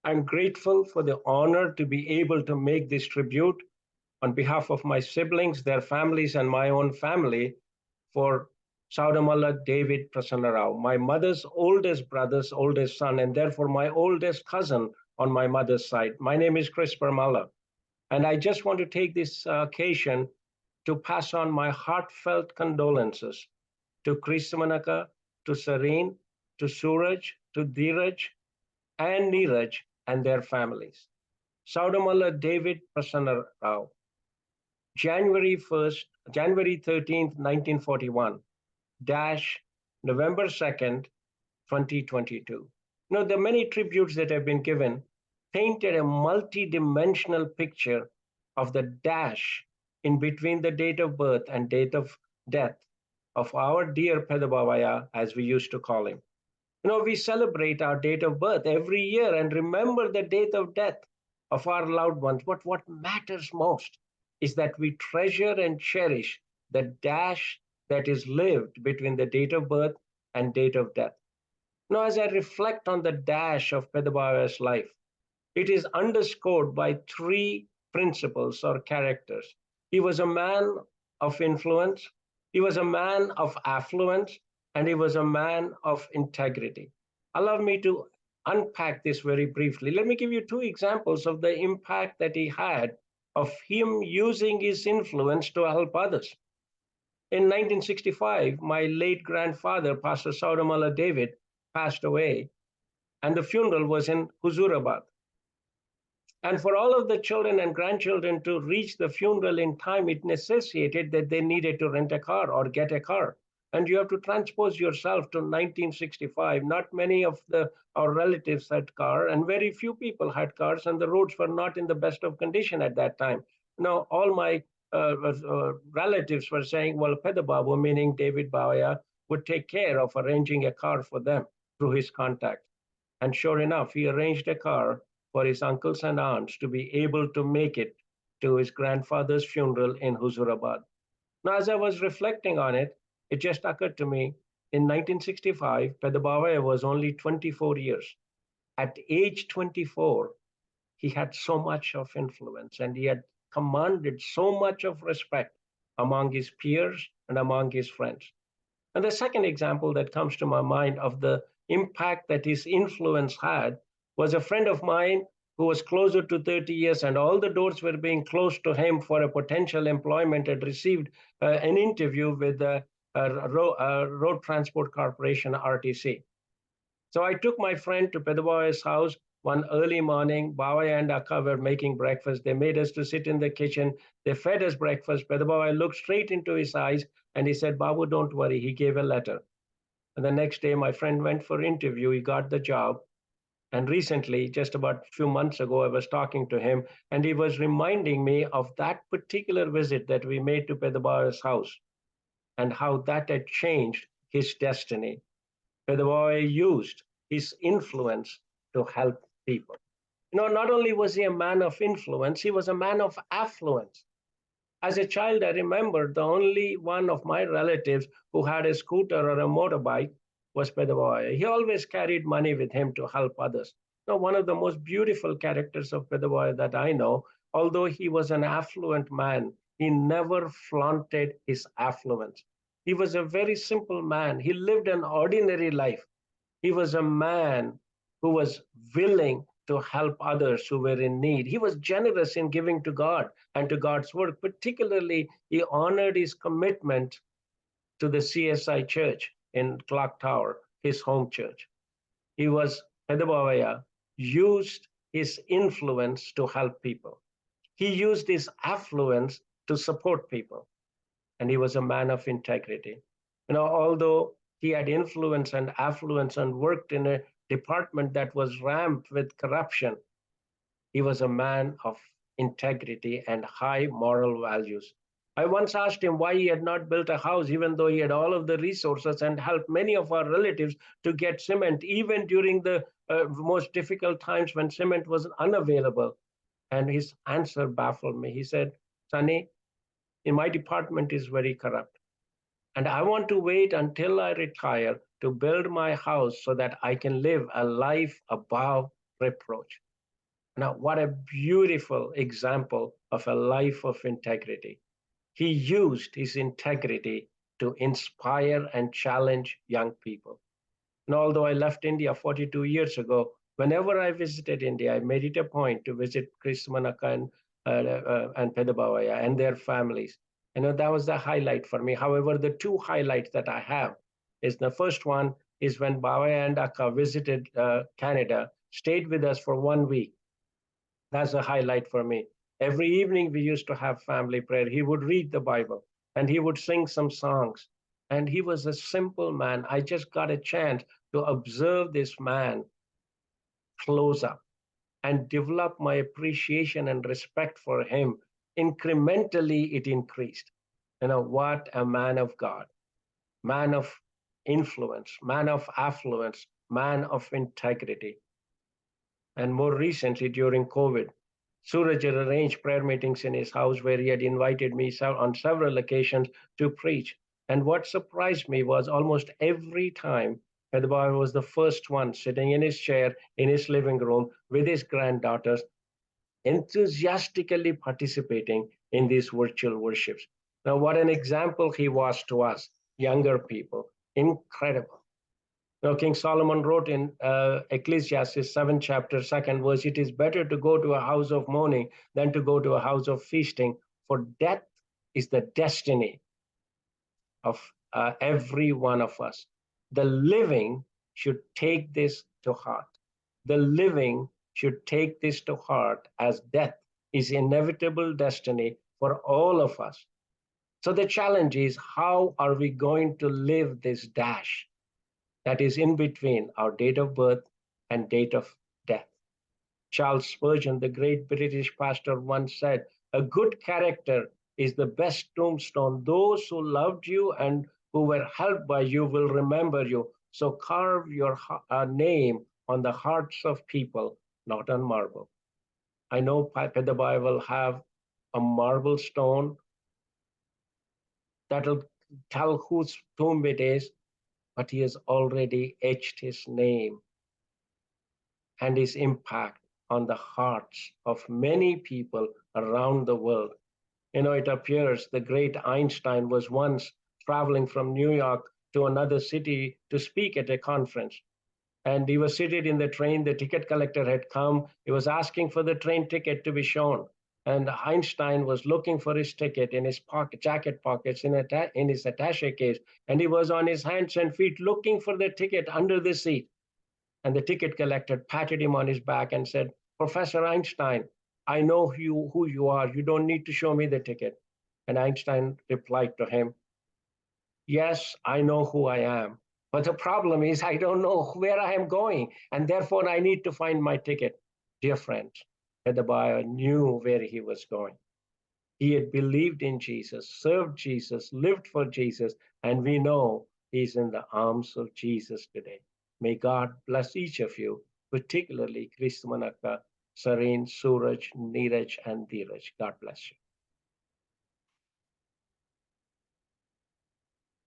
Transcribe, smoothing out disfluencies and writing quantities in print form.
I'm grateful for the honor to be able to make this tribute on behalf of my siblings, their families, and my own family for Saudamalla David Prasanna Rao, my mother's oldest brother's oldest son, and therefore my oldest cousin on my mother's side. My name is Chris Perumalla, and I just want to take this occasion to pass on my heartfelt condolences to Chris Manaka, to Serene, to Suraj, to Dheeraj, and Neeraj and their families. Saudamalla David Prasanna Rao, January 13th, 1941, dash November 2nd, 2022. Now, the many tributes that have been given painted a multi-dimensional picture of the dash in between the date of birth and date of death of our dear Pedabavaya, as we used to call him. We celebrate our date of birth every year and remember the date of death of our loved ones. But what matters most is that we treasure and cherish the dash that is lived between the date of birth and date of death. Now, as I reflect on the dash of Pedabavaya's life, it is underscored by three principles or characters. He was a man of influence, he was a man of affluence, and he was a man of integrity. Allow me to unpack this very briefly. Let me give you two examples of the impact that he had of him using his influence to help others. In 1965, my late grandfather, Pastor Saudamalla David, passed away, and the funeral was in Huzurabad. And for all of the children and grandchildren to reach the funeral in time, it necessitated that they needed to rent a car or get a car. And you have to transpose yourself to 1965. Not many of our relatives had cars, and very few people had cars, and the roads were not in the best of condition at that time. Now, all my relatives were saying, well, Pedababu, meaning David Bavaya, would take care of arranging a car for them through his contact. And sure enough, he arranged a car for his uncles and aunts to be able to make it to his grandfather's funeral in Huzurabad. Now, as I was reflecting on it, it just occurred to me, in 1965, Pedabavaya was only 24 years. At age 24, he had so much of influence and he had commanded so much of respect among his peers and among his friends. And the second example that comes to my mind of the impact that his influence had was a friend of mine who was closer to 30 years and all the doors were being closed to him for a potential employment, had received an interview with the Road Transport Corporation, RTC. So I took my friend to Pedabavaya's house one early morning. Bavaya and Akka were making breakfast. They made us to sit in the kitchen. They fed us breakfast. Pedabavaya looked straight into his eyes and he said, Babu, don't worry. He gave a letter. And the next day, my friend went for interview. He got the job. And recently, just about a few months ago, I was talking to him and he was reminding me of that particular visit that we made to Pedabavaya's house and how that had changed his destiny. Pedabavaya used his influence to help people. Not only was he a man of influence, he was a man of affluence. As a child, I remember the only one of my relatives who had a scooter or a motorbike was Pedabavaya. He always carried money with him to help others. Now, one of the most beautiful characters of Pedabavaya that I know, although he was an affluent man, he never flaunted his affluence. He was a very simple man. He lived an ordinary life. He was a man who was willing to help others who were in need. He was generous in giving to God and to God's work. Particularly, he honored his commitment to the CSI church in Clock Tower, his home church. Pedabavaya used his influence to help people. He used his affluence to support people. And he was a man of integrity. Although he had influence and affluence and worked in a department that was ramped with corruption, he was a man of integrity and high moral values. I once asked him why he had not built a house, even though he had all of the resources and helped many of our relatives to get cement, even during the most difficult times when cement was unavailable. And his answer baffled me. He said, Sonny, in my department is very corrupt. And I want to wait until I retire to build my house so that I can live a life above reproach. Now, what a beautiful example of a life of integrity. He used his integrity to inspire and challenge young people. And although I left India 42 years ago, whenever I visited India, I made it a point to visit Chris Manaka and Pedabawaya and their families. That was the highlight for me. However, the two highlights that I have is the first one is when Bawaya and Akka visited Canada, stayed with us for 1 week. That's a highlight for me. Every evening we used to have family prayer. He would read the Bible and he would sing some songs. And he was a simple man. I just got a chance to observe this man close up and develop my appreciation and respect for him. Incrementally, it increased. What a man of God, man of influence, man of affluence, man of integrity. And more recently, during COVID, Suraj had arranged prayer meetings in his house where he had invited me on several occasions to preach. And what surprised me was almost every time Pedabhai was the first one sitting in his chair in his living room with his granddaughters, enthusiastically participating in these virtual worships. Now, what an example he was to us, younger people. Incredible. King Solomon wrote in Ecclesiastes 7 chapter 2nd verse, it is better to go to a house of mourning than to go to a house of feasting, for death is the destiny of every one of us. The living should take this to heart. The living should take this to heart as death is inevitable destiny for all of us. So the challenge is, how are we going to live this dash that is in between our date of birth and date of death? Charles Spurgeon, the great British pastor, once said, a good character is the best tombstone. Those who loved you and who were helped by you will remember you. So carve your name on the hearts of people, not on marble. I know Pedabai will have a marble stone that'll tell whose tomb it is, but he has already etched his name and his impact on the hearts of many people around the world. It appears the great Einstein was once traveling from New York to another city to speak at a conference. And he was seated in the train. The ticket collector had come. He was asking for the train ticket to be shown. And Einstein was looking for his ticket in his jacket pockets, in his attache case. And he was on his hands and feet looking for the ticket under the seat. And the ticket collector patted him on his back and said, Professor Einstein, I know who you are. You don't need to show me the ticket. And Einstein replied to him, yes, I know who I am. But the problem is I don't know where I am going. And therefore, I need to find my ticket. Dear friends, Hezekiah knew where he was going. He had believed in Jesus, served Jesus, lived for Jesus, and we know he's in the arms of Jesus today. May God bless each of you, particularly Kristamanaka, Sareen, Suraj, Neeraj, and Dheeraj. God bless you.